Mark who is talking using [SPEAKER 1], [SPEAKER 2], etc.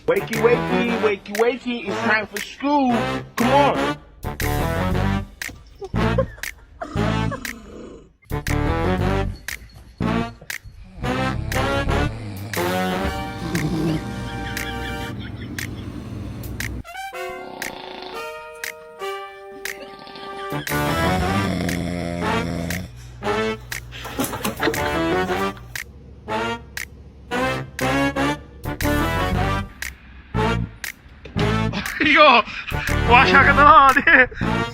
[SPEAKER 1] Wakey, wakey, wakey, wakey, it's time for school. Come on.
[SPEAKER 2] 이거 와샤가 나네.